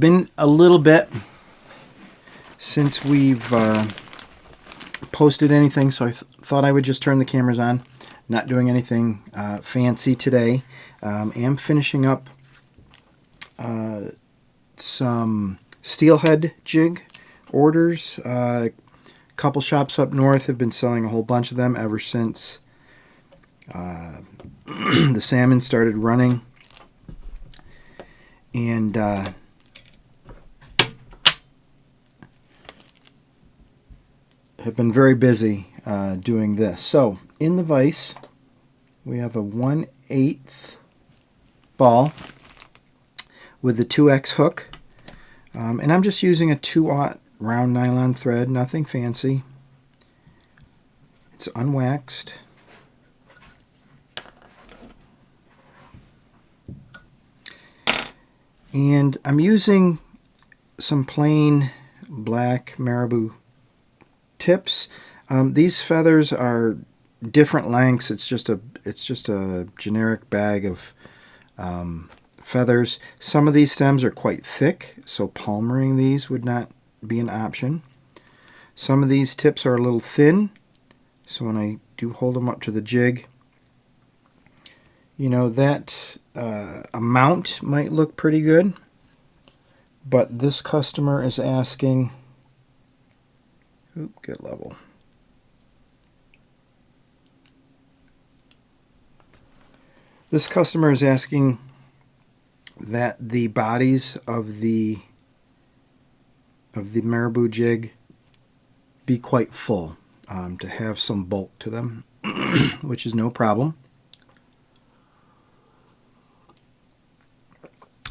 been a little bit since we've posted anything, so I thought I would just turn the cameras on. Not doing anything fancy today. Am finishing up some steelhead jig orders. A couple shops up north have been selling a whole bunch of them ever since the salmon started running. And have been very busy doing this. So in the vise we have a 1/8 ball with the 2X hook, and I'm just using a 2/0 round nylon thread, nothing fancy. It's unwaxed. And I'm using some plain black Marabou tips. These feathers are different lengths. It's just a generic bag of feathers. Some of these stems are quite thick, so palmering these would not be an option. Some of these tips are a little thin, so when I do hold them up to the jig, you know, that amount might look pretty good, but this customer is asking, get level. This customer is asking that the bodies of the Marabou jig be quite full, to have some bulk to them, which is no problem.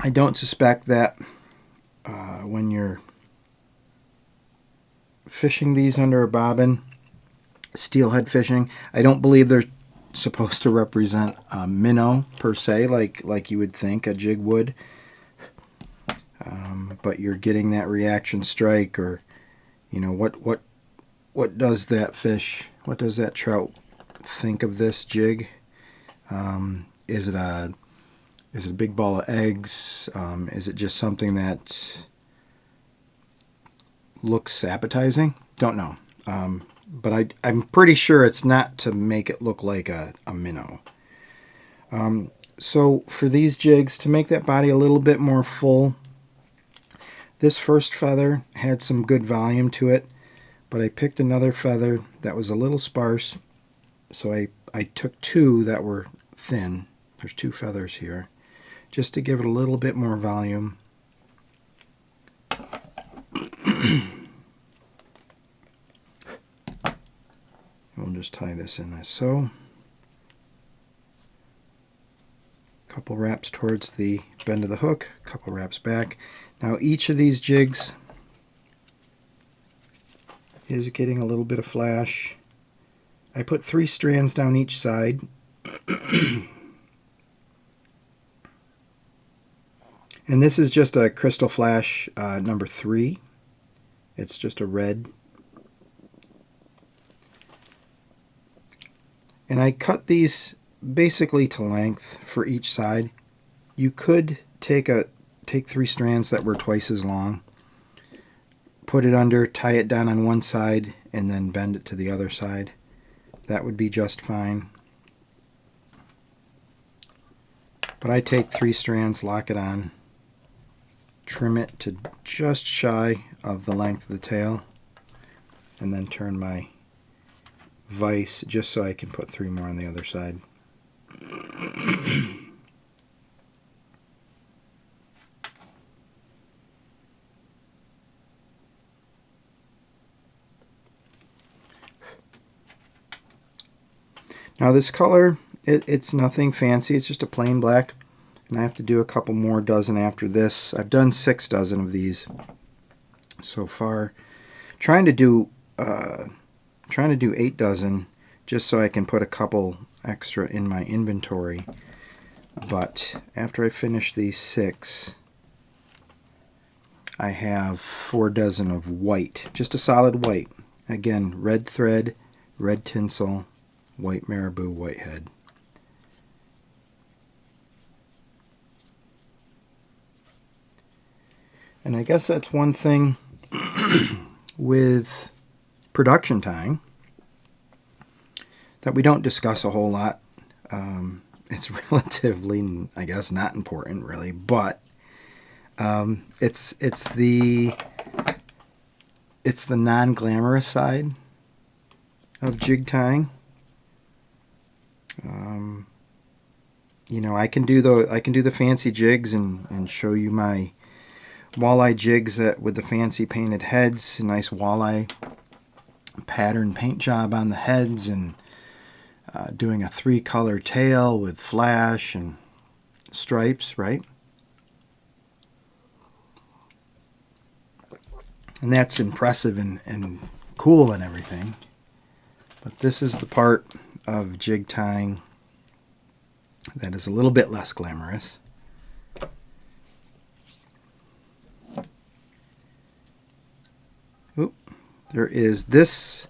I don't suspect that when you're fishing these under a bobbin, steelhead fishing, I don't believe they're supposed to represent a minnow per se, like you would think a jig would, but you're getting that reaction strike, or you know, what does that fish, what does that trout think of this jig? Is it a big ball of eggs? Is it just something that looks appetizing? Don't know. But I'm pretty sure it's not to make it look like a minnow. So for these jigs, to make that body a little bit more full, this first feather had some good volume to it, but I picked another feather that was a little sparse, so I took two that were thin. There's two feathers here, just to give it a little bit more volume. We'll just tie this in like so. Couple wraps towards the bend of the hook, couple wraps back. Now each of these jigs is getting a little bit of flash. I put 3 strands down each side. And this is just a Crystal Flash number 3. It's just a red. And I cut these basically to length for each side. You could take 3 strands that were twice as long, put it under, tie it down on one side, and then bend it to the other side. That would be just fine. But I take 3 strands, lock it on, trim it to just shy of the length of the tail, and then turn my vise just so I can put 3 more on the other side. Now this color, it's nothing fancy, it's just a plain black, and I have to do a couple more dozen after this. I've done 6 dozen of these so far. Trying to do 8 dozen just so I can put a couple extra in my inventory. But after I finish these 6, I have 4 dozen of white, just a solid white. Again, red thread, red tinsel, white Marabou, white head. And I guess that's one thing with production tying that we don't discuss a whole lot. It's relatively, I guess, not important really, but it's the non-glamorous side of jig tying. You know, I can do the fancy jigs and show you my walleye jigs with the fancy painted heads, a nice walleye pattern paint job on the heads, and doing a 3-color tail with flash and stripes, right? And that's impressive and cool and everything. But this is the part of jig tying that is a little bit less glamorous. Oop, there is this.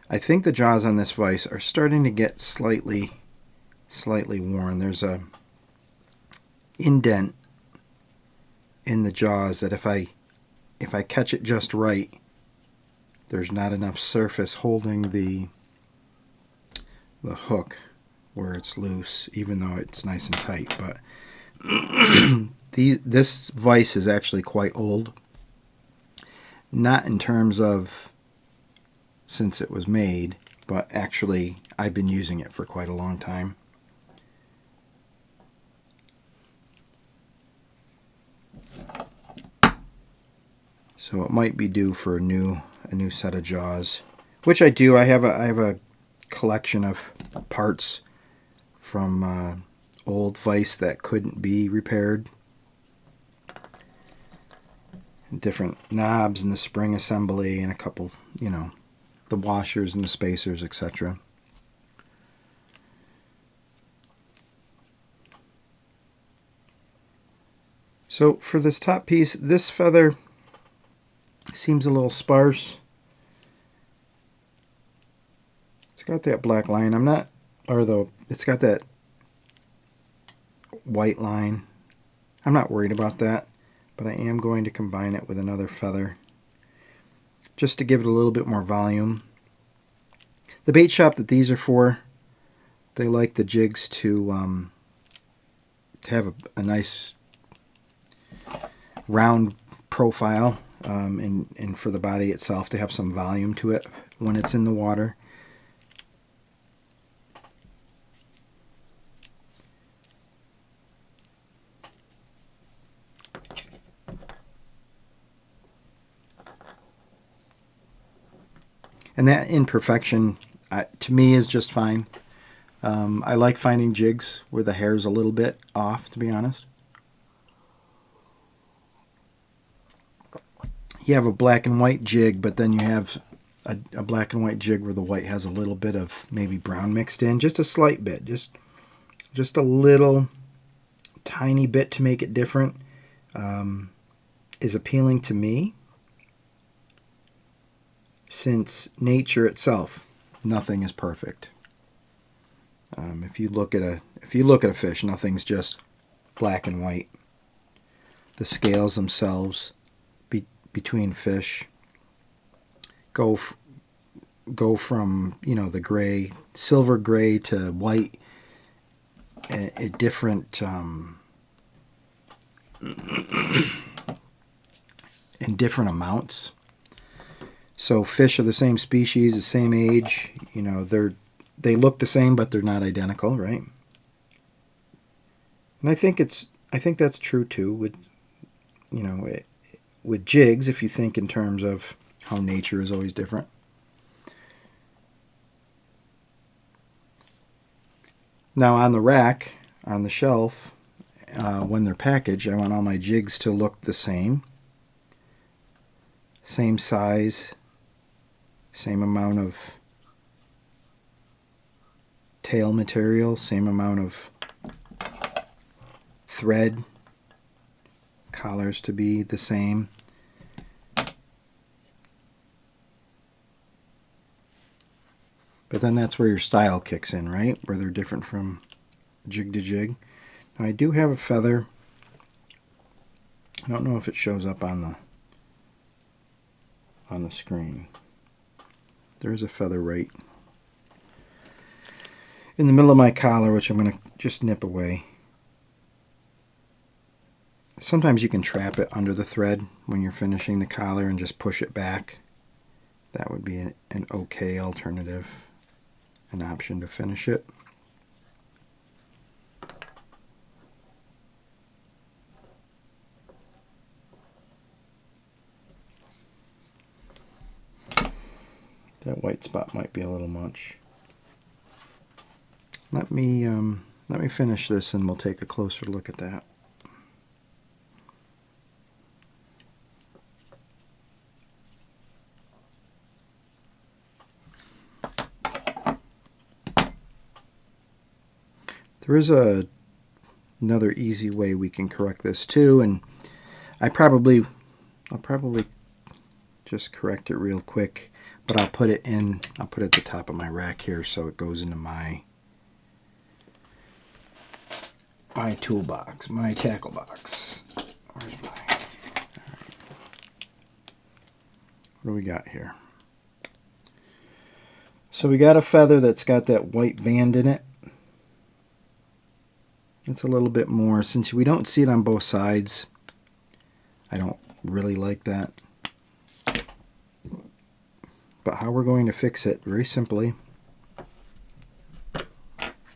I think the jaws on this vise are starting to get slightly worn. There's a indent in the jaws that if I catch it just right, there's not enough surface holding the hook where it's loose, even though it's nice and tight. But this vise is actually quite old. Not in terms of since it was made, but actually I've been using it for quite a long time. So it might be due for a new set of jaws, which I do. I have a collection of parts from old vise that couldn't be repaired. Different knobs and the spring assembly and a couple, you know, the washers and the spacers, etc. So for this top piece, this feather seems a little sparse. It's got that black line. It's got that white line. I'm not worried about that, but I am going to combine it with another feather just to give it a little bit more volume. The bait shop that these are for, they like the jigs to have a nice round profile, and for the body itself to have some volume to it when it's in the water. And that imperfection, to me, is just fine. I like finding jigs where the hair's a little bit off, to be honest. You have a black and white jig, but then you have a black and white jig where the white has a little bit of maybe brown mixed in. Just a slight bit. Just a little tiny bit to make it different is appealing to me. Since nature itself, nothing is perfect. If you look at a fish, nothing's just black and white. The scales themselves between fish go from, you know, the gray, silver gray to white at different in different amounts. So fish are the same species, the same age, you know, they look the same, but they're not identical, right? And I think that's true too with, you know, with jigs, if you think in terms of how nature is always different. Now on the rack, on the shelf, when they're packaged, I want all my jigs to look the same size, same amount of tail material, same amount of thread, collars to be the same. But then that's where your style kicks in, right? Where they're different from jig to jig. Now I do have a feather I don't know if it shows up on the screen. There's a feather right in the middle of my collar, which I'm going to just nip away. Sometimes you can trap it under the thread when you're finishing the collar and just push it back. That would be an okay alternative, an option to finish it. That white spot might be a little much. Let me finish this and we'll take a closer look at that. There is another easy way we can correct this too, and I'll probably just correct it real quick, but I'll put it at the top of my rack here so it goes into my toolbox, my tackle box. Where's my? All right. What do we got here? So we got a feather that's got that white band in it. It's a little bit more, since we don't see it on both sides. I don't really like that. But how we're going to fix it, very simply,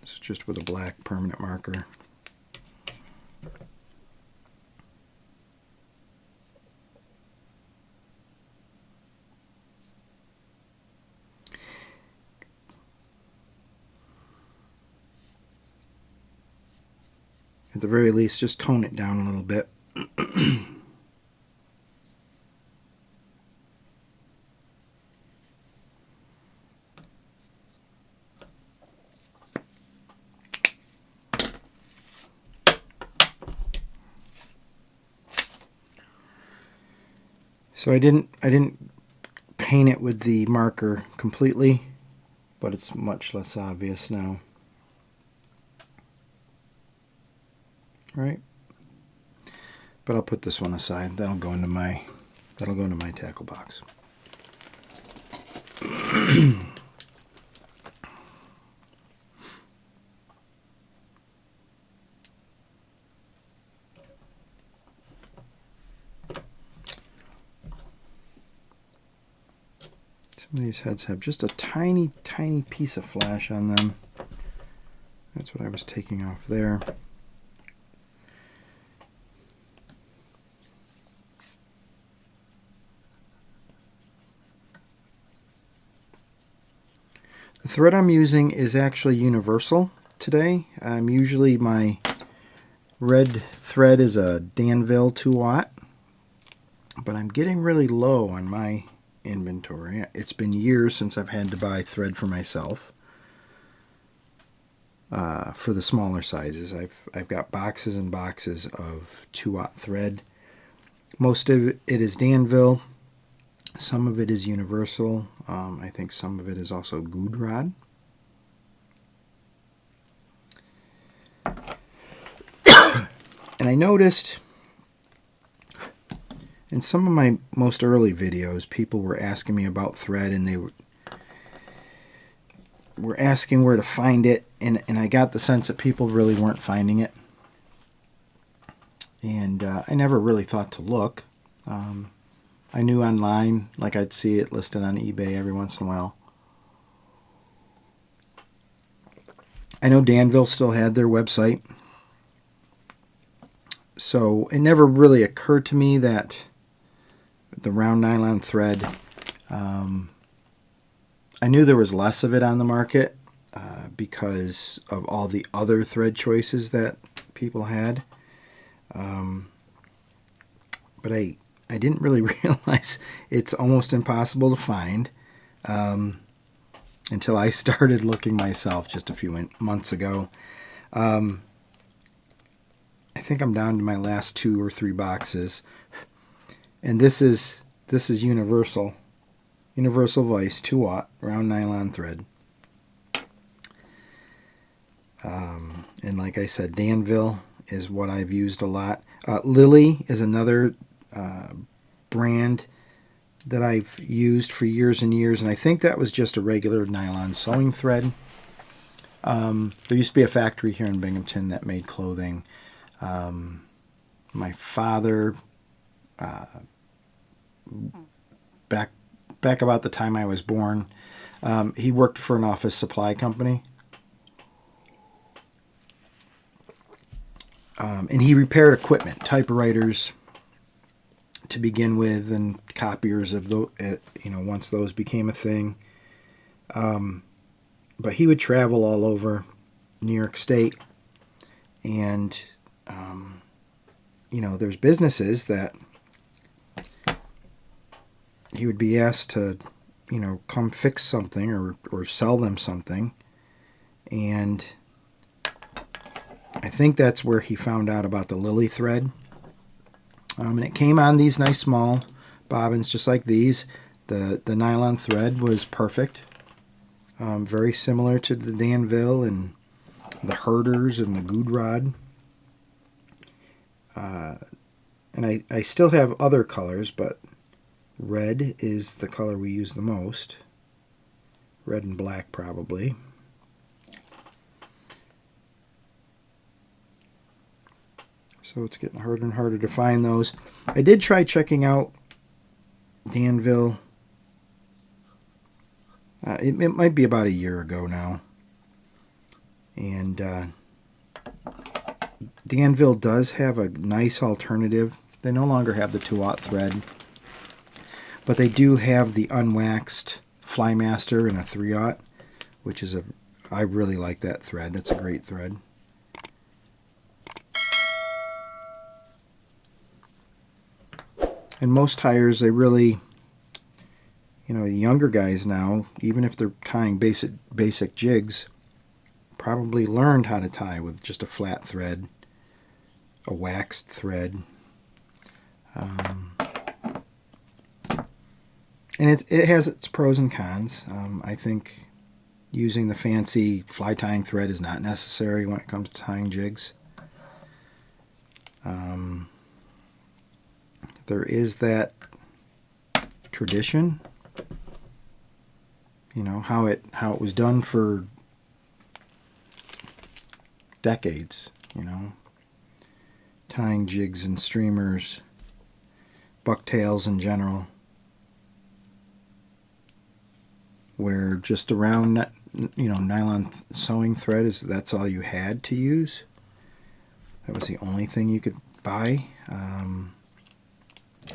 it's just with a black permanent marker. At the very least, just tone it down a little bit. So I didn't paint it with the marker completely, but it's much less obvious now. Right? But I'll put this one aside. That'll go into my tackle box. Some of these heads have just a tiny, tiny piece of flash on them. That's what I was taking off there. The thread I'm using is actually universal today. Usually my red thread is a Danville 2-aught, but I'm getting really low on my inventory. It's been years since I've had to buy thread for myself. For the smaller sizes, I've got boxes and boxes of 2-aught thread. Most of it is Danville. Some of it is universal. I think some of it is also Good Rod. And I noticed in some of my most early videos, people were asking me about thread, and they were asking where to find it, and I got the sense that people really weren't finding it. And I never really thought to look. I knew online, like I'd see it listed on eBay every once in a while. I know Danville still had their website. So it never really occurred to me that the round nylon thread, I knew there was less of it on the market because of all the other thread choices that people had. But I didn't really realize it's almost impossible to find until I started looking myself just a few months ago. I think I'm down to my last 2 or 3 boxes, and this is universal vice 2-aught round nylon thread. And like I said, Danville is what I've used a lot. Lily is another brand that I've used for years and years, and I think that was just a regular nylon sewing thread. There used to be a factory here in Binghamton that made clothing. My father, back about the time I was born, he worked for an office supply company. And he repaired equipment, typewriters to begin with, and copiers of those, once those became a thing. But he would travel all over New York State, and there's businesses that he would be asked to, come fix something or sell them something, and I think that's where he found out about the Lily thread. And it came on these nice small bobbins just like these. The nylon thread was perfect. Very similar to the Danville and the Herders and the Good Rod. And I still have other colors, but red is the color we use the most. Red and black probably. So it's getting harder and harder to find those. I did try checking out Danville. It might be about a year ago now. And Danville does have a nice alternative. They no longer have the 2/0 thread. But they do have the unwaxed Flymaster in a 3/0, which is I really like that thread. That's a great thread. And most tyers, they really, younger guys now, even if they're tying basic jigs, probably learned how to tie with just a flat thread, a waxed thread. And it has its pros and cons. I think using the fancy fly tying thread is not necessary when it comes to tying jigs. There is that tradition, how it was done for decades, tying jigs and streamers, bucktails in general, where just around nylon sewing thread that's all you had to use. That was the only thing you could buy.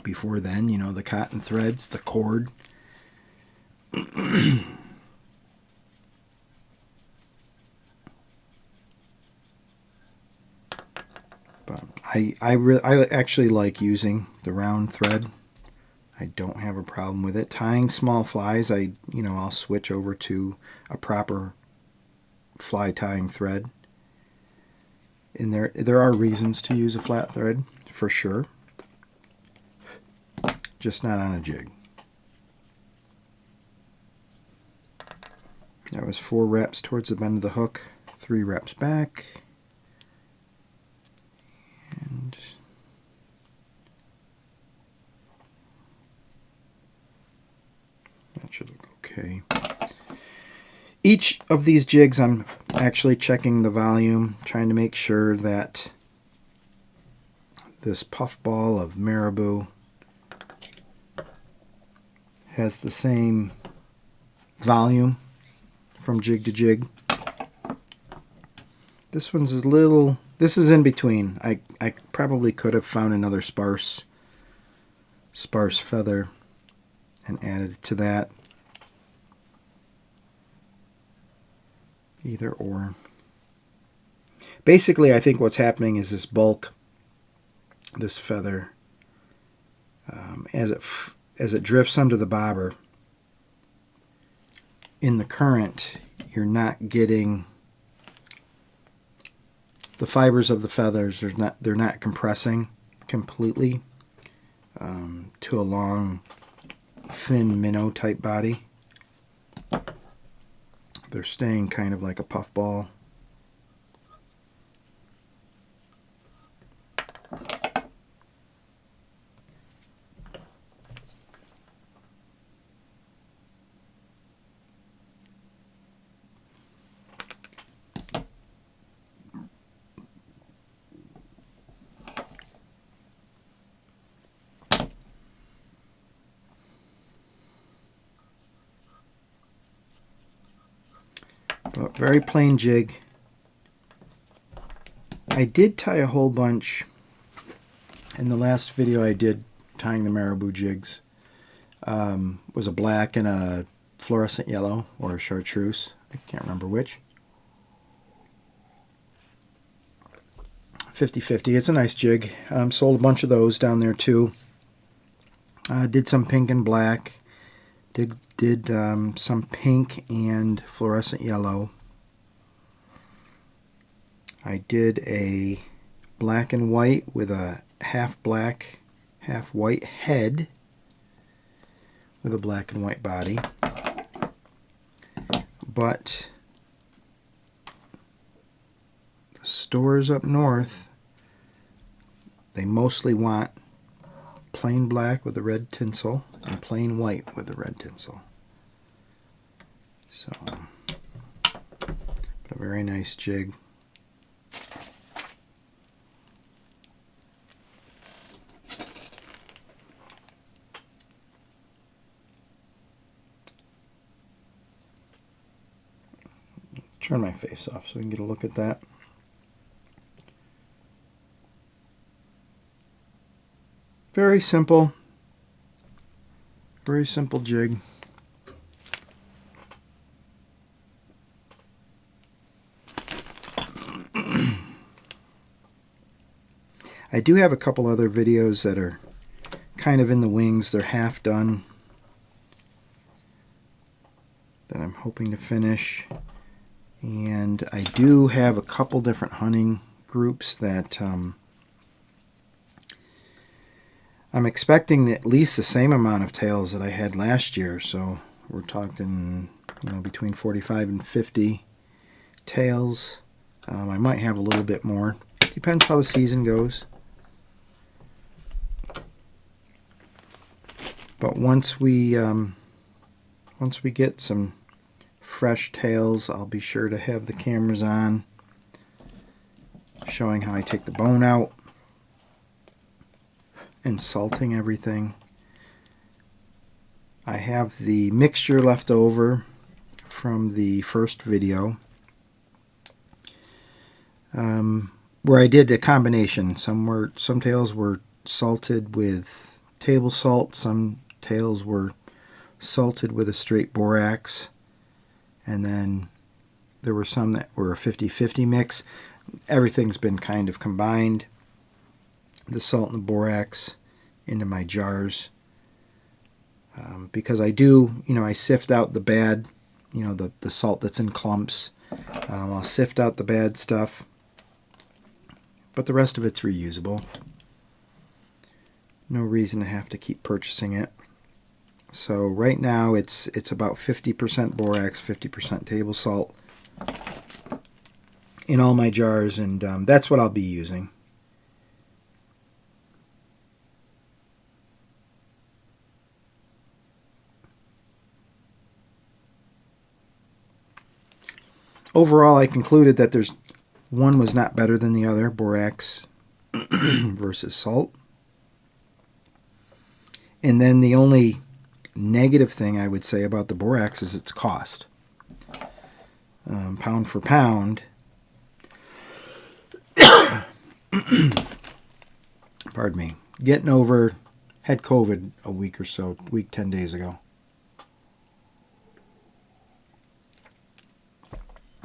Before then, the cotton threads, the cord. But I actually like using the round thread. I don't have a problem with it. Tying small flies, I'll switch over to a proper fly tying thread. And there are reasons to use a flat thread, for sure. Just not on a jig. That was 4 reps towards the bend of the hook, 3 reps back. And that should look okay. Each of these jigs, I'm actually checking the volume, trying to make sure that this puffball of Marabou has the same volume from jig to jig. This one's a little, this is in between. I probably could have found another sparse feather and added it to that. Either or. Basically, I think what's happening is this bulk, this feather, as it drifts under the bobber, in the current, you're not getting the fibers of the feathers. They're not compressing completely to a long, thin minnow type body. They're staying kind of like a puffball. Very plain jig. I did tie a whole bunch in the last video I did tying the Marabou jigs. Was a black and a fluorescent yellow, or a chartreuse. I can't remember which. 50-50. It's a nice jig. Sold a bunch of those down there too. Did some pink and black. Did some pink and fluorescent yellow. I did a black and white with a half black, half white head with a black and white body. But the stores up north, they mostly want plain black with the red tinsel and plain white with the red tinsel. So, but a very nice jig. Turn my face off so we can get a look at that. Very simple jig. I do have a couple other videos that are kind of in the wings. They're half done that I'm hoping to finish. And I do have a couple different hunting groups that I'm expecting at least the same amount of tails that I had last year. So we're talking, between 45 and 50 tails. I might have a little bit more. Depends how the season goes. But once we get some fresh tails, I'll be sure to have the cameras on showing how I take the bone out and salting everything. I have the mixture left over from the first video where I did a combination. Some tails were salted with table salt, some tails were salted with a straight borax, and then there were some that were a 50-50 mix. Everything's been kind of combined, the salt and the borax, into my jars. Because I do, I sift out the bad, the salt that's in clumps. I'll sift out the bad stuff, but the rest of it's reusable. No reason to have to keep purchasing it. So right now it's about 50% borax, 50% table salt in all my jars, and that's what I'll be using. Overall, I concluded that one was not better than the other, borax versus salt. And then the only negative thing I would say about the borax is its cost. Pound for pound, pardon me, had COVID a week 10 days ago.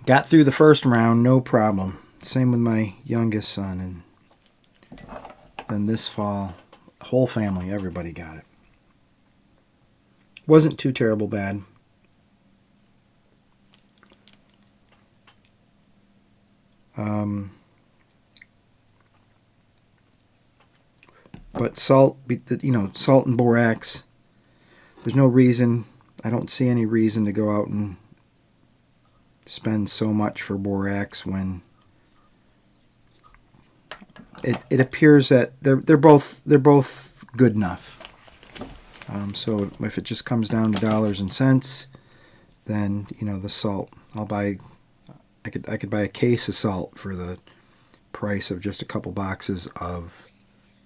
Got through the first round, no problem. Same with my youngest son, and then this fall, whole family, everybody got it. Wasn't too terrible bad. But salt, salt and borax, there's no reason, I don't see any reason to go out and spend so much for borax when it appears that they're both good enough. So if it just comes down to dollars and cents, then the salt, I could buy a case of salt for the price of just a couple boxes of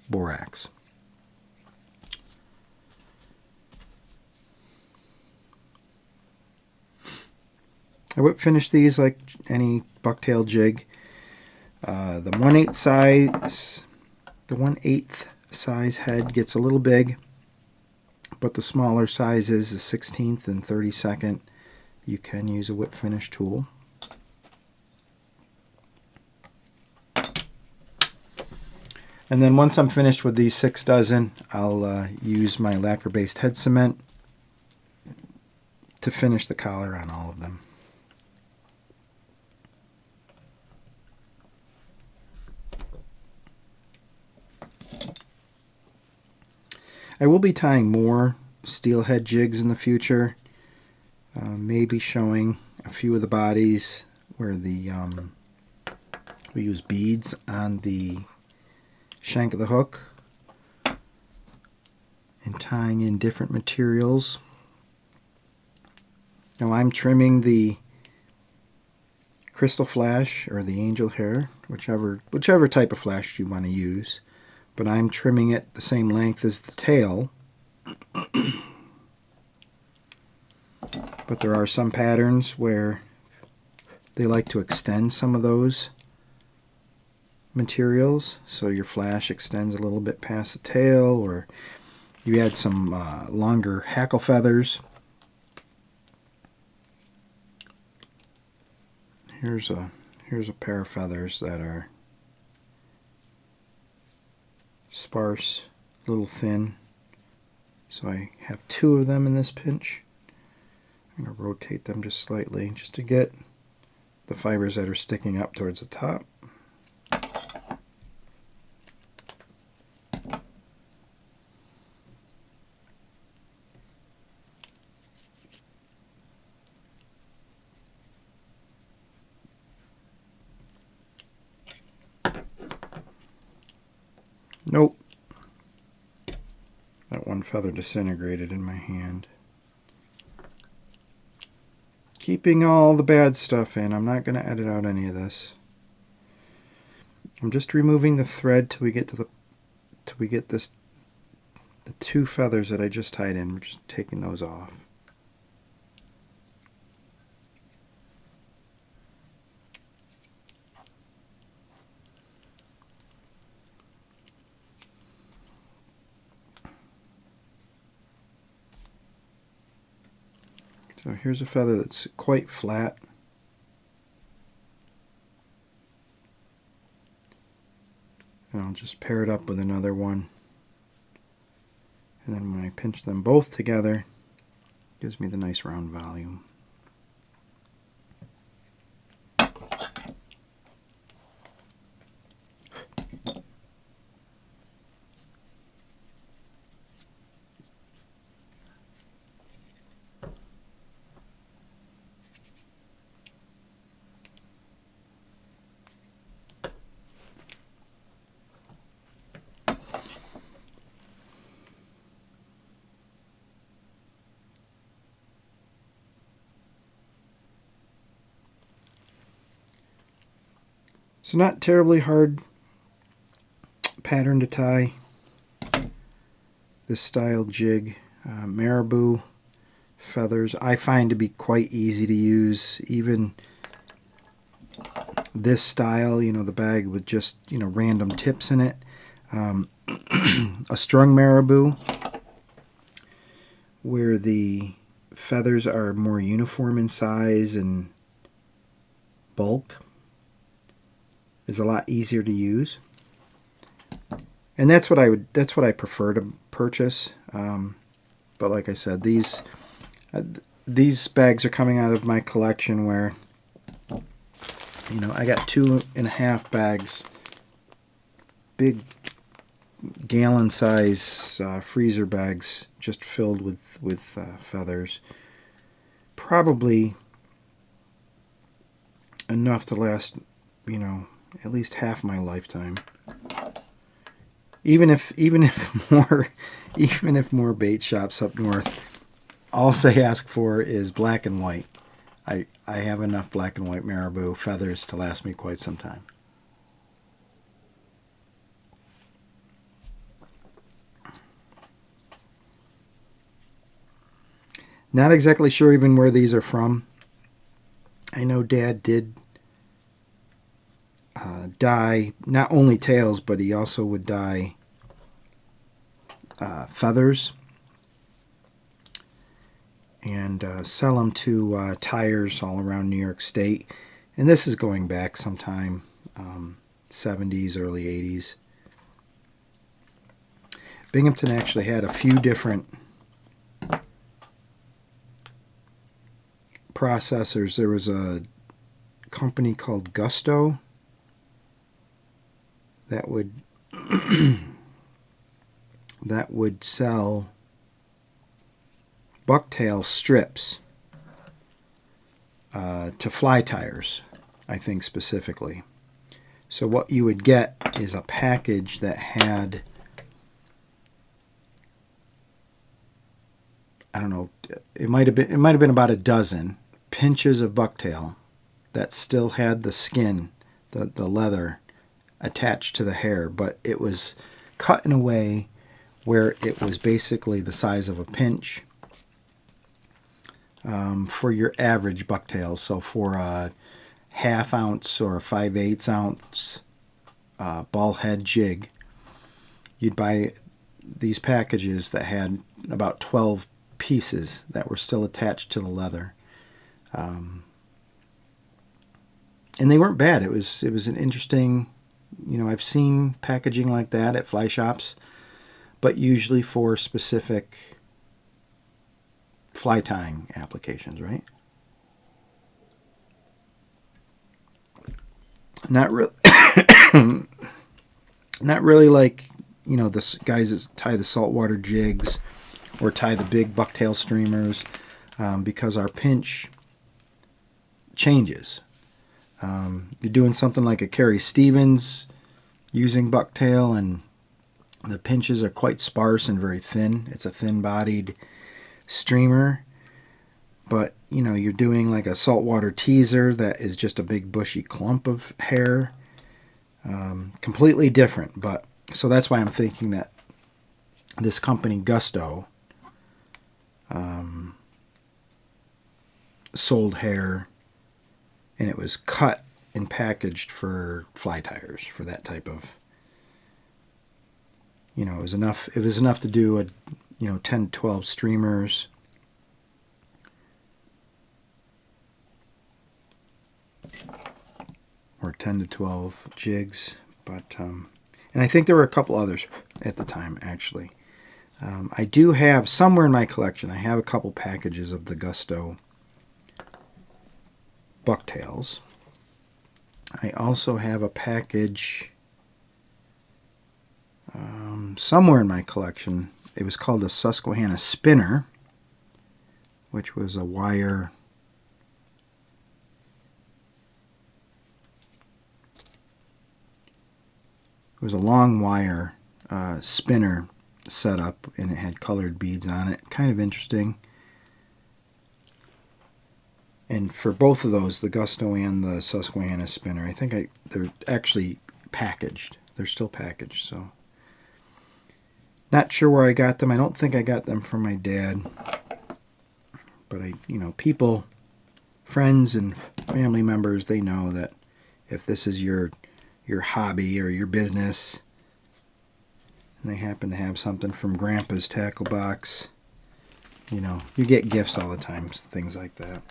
borax. I whip finish these like any bucktail jig. The 1/8 size, the 1/8 size head gets a little big, but the smaller sizes, the 16th and 32nd, you can use a whip finish tool. And then once I'm finished with these 6 dozen, I'll use my lacquer-based head cement to finish the collar on all of them. I will be tying more steelhead jigs in the future, maybe showing a few of the bodies where the we use beads on the shank of the hook and tying in different materials. Now I'm trimming the crystal flash or the angel hair, whichever type of flash you want to use, but I'm trimming it the same length as the tail. But there are some patterns where they like to extend some of those materials, so your flash extends a little bit past the tail, or you add some longer hackle feathers. Here's a pair of feathers that are sparse, a little thin, so I have 2 of them in this pinch. I'm going to rotate them just slightly just to get the fibers that are sticking up towards the top. Nope. That one feather disintegrated in my hand. Keeping all the bad stuff in. I'm not going to edit out any of this. I'm just removing the thread till we get to the the 2 feathers that I just tied in. We're just taking those off. So here's a feather that's quite flat. And I'll just pair it up with another one. And then when I pinch them both together, it gives me the nice round volume. So not terribly hard pattern to tie. This style jig, Marabou feathers, I find to be quite easy to use. Even this style, you know, the bag with just, you know, random tips in it. A strung Marabou, where the feathers are more uniform in size and bulk, is a lot easier to use, and that's what I prefer to purchase. But like I said, these bags are coming out of my collection where, you know, I got 2.5 bags, big gallon size freezer bags just filled with feathers, probably enough to last, you know, at least half my lifetime. Even if more bait shops up north, all they ask for is black and white. I have enough black and white Marabou feathers to last me quite some time. Not exactly sure even where these are from. I know Dad did dye not only tails, but he also would dye feathers and sell them to tires all around New York State. And this is going back sometime 70s, early 80s. Binghamton actually had a few different processors. There was a company called Gusto that would that would sell bucktail strips to fly tires, I think specifically. So what you would get is a package that had, I don't know, it might have been about a dozen pinches of bucktail that still had the skin, the leather attached to the hair, but it was cut in a way where it was basically the size of a pinch for your average bucktail. So for a ½ ounce or a 5/8 ounce ball head jig, you'd buy these packages that had about 12 pieces that were still attached to the leather. And they weren't bad. It was an interesting, I've seen packaging like that at fly shops, but usually for specific fly tying applications, right? Not really, not really like, the guys that tie the saltwater jigs or tie the big bucktail streamers, because our pinch changes. You're doing something like a Carrie Stevens using bucktail, and the pinches are quite sparse and very thin. It's a thin-bodied streamer. But, you're doing like a saltwater teaser that is just a big bushy clump of hair. Completely different. But so that's why I'm thinking that this company, Gusto, sold hair, and it was cut and packaged for fly tires, for that type of, it was enough to do 10 to 12 streamers, or 10 to 12 jigs. But and I think there were a couple others at the time, actually. I do have somewhere in my collection, I have a couple packages of the Gusto bucktails. I also have a package somewhere in my collection. It was called a Susquehanna spinner, which was a wire. It was a long wire spinner setup, and it had colored beads on it. Kind of interesting. And for both of those, the Gusto and the Susquehanna spinner, I think they're actually packaged. They're still packaged, so. Not sure where I got them. I don't think I got them from my dad. But people, friends and family members, they know that if this is your hobby or your business, and they happen to have something from Grandpa's tackle box, you get gifts all the time, things like that.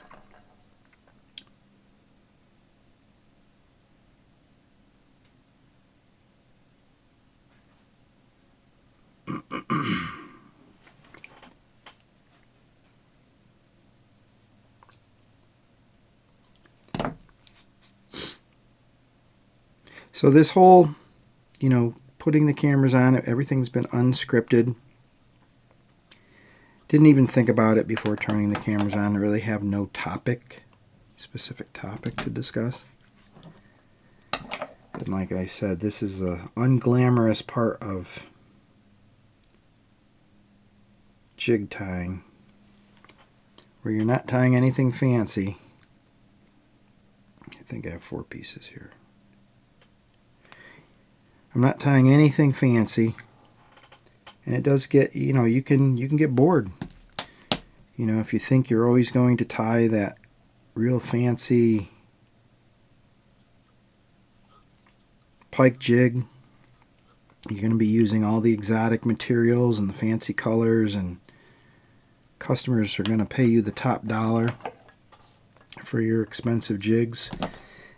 So this whole, putting the cameras on, everything's been unscripted. Didn't even think about it before turning the cameras on. I really have no specific topic to discuss. And like I said, this is an unglamorous part of jig tying, where you're not tying anything fancy. I think I have 4 pieces here. I'm not tying anything fancy, and it does get, you can get bored. If you think you're always going to tie that real fancy pike jig, you're going to be using all the exotic materials and the fancy colors, and customers are going to pay you the top dollar for your expensive jigs.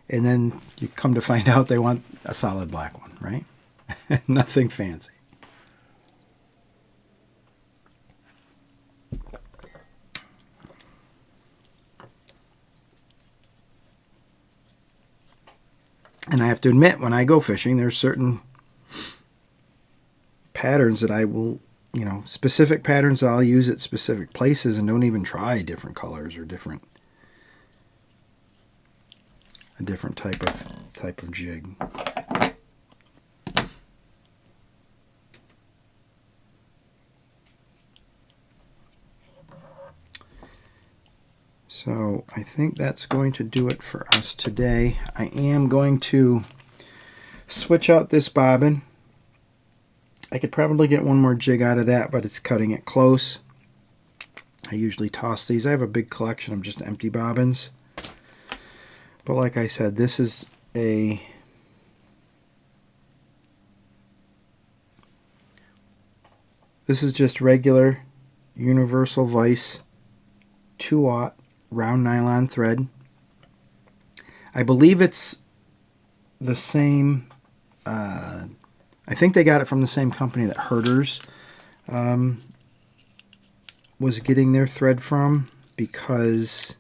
And then you come to find out they want a solid black one, right? Nothing fancy. And I have to admit, when I go fishing, there's certain patterns that I will, specific patterns that I'll use at specific places, and don't even try different colors or a different type of jig. So I think that's going to do it for us today. I am going to switch out this bobbin. I could probably get one more jig out of that, but it's cutting it close. I usually toss these. I have a big collection of just empty bobbins. But like I said, this is just regular universal vise 2/0 round nylon thread. I believe it's the same, I think they got it from the same company that Herders was getting their thread from, because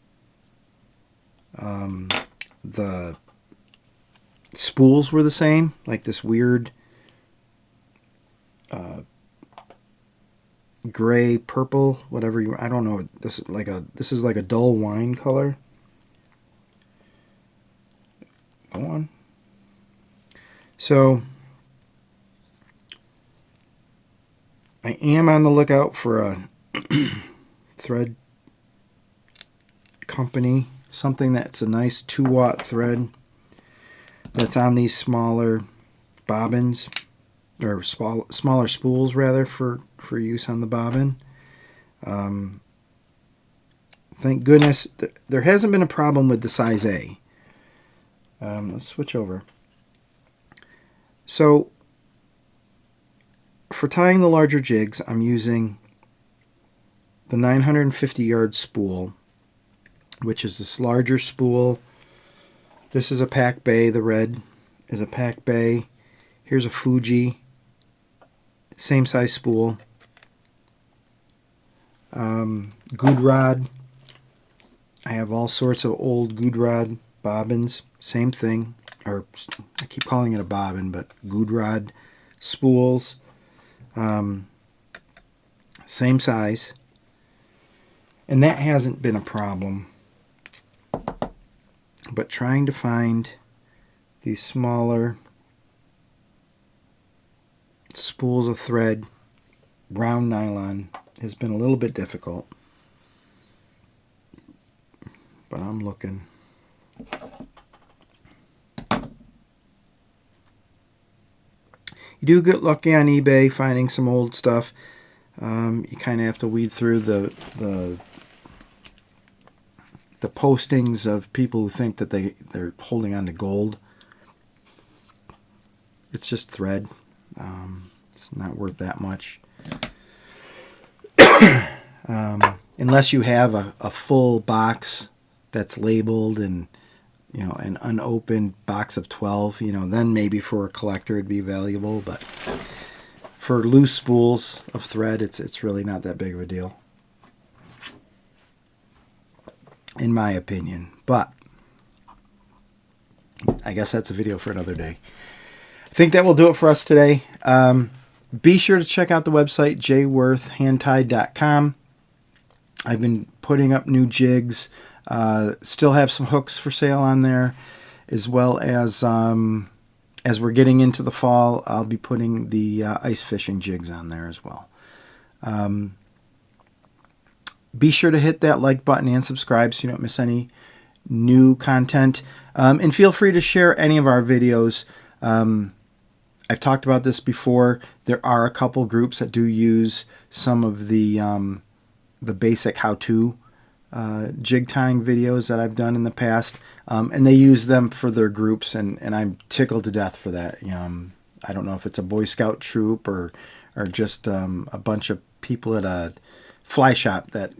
the spools were the same, like this weird gray, purple, whatever you, I don't know. This is like a dull wine color. Go on. So I am on the lookout for a thread company, something that's a nice 2/0 thread that's on these smaller bobbins, or smaller spools rather, for use on the bobbin. Thank goodness there hasn't been a problem with the size A. Let's switch over. So for tying the larger jigs, I'm using the 950 yard spool, which is this larger spool. This is a Pac Bay. The red is a Pac Bay. Here's a Fuji, same size spool. Good rod. I have all sorts of old good rod bobbins. Same thing, or I keep calling it a bobbin, but good rod spools. Same size. And that hasn't been a problem. But trying to find these smaller spools of thread, round nylon, has been a little bit difficult. But I'm looking. You do get lucky on eBay finding some old stuff. You kind of have to weed through the postings of people who think that they're holding on to gold. It's just thread. It's not worth that much. Unless you have a full box that's labeled and an unopened box of 12, then maybe for a collector it'd be valuable. But for loose spools of thread, it's really not that big of a deal, in my opinion. But I guess that's a video for another day. I think that will do it for us today. Be sure to check out the website, jworthhandtied.com. I've been putting up new jigs. Still have some hooks for sale on there, as well as we're getting into the fall, I'll be putting the ice fishing jigs on there as well. Be sure to hit that like button and subscribe so you don't miss any new content. And feel free to share any of our videos. I've talked about this before. There are a couple groups that do use some of the basic how-to jig tying videos that I've done in the past, and they use them for their groups, and I'm tickled to death for that. I don't know if it's a Boy Scout troop or just a bunch of people at a fly shop that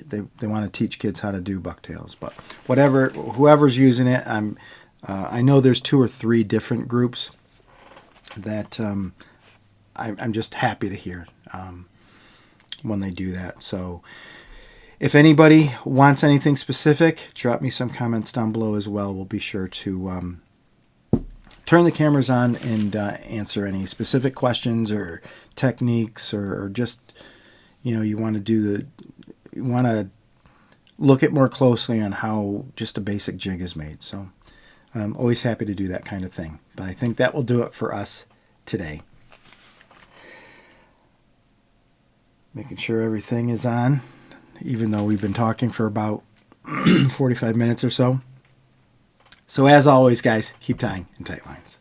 they want to teach kids how to do bucktails. But whoever's using it, I know there's 2 or 3 different groups that I'm just happy to hear when they do that. So if anybody wants anything specific, drop me some comments down below as well. We'll be sure to turn the cameras on and answer any specific questions or techniques, or just you want to look at more closely on how just a basic jig is made. So I'm always happy to do that kind of thing. But I think that will do it for us today. Making sure everything is on, even though we've been talking for about 45 minutes or so. So as always, guys, keep tying in tight lines.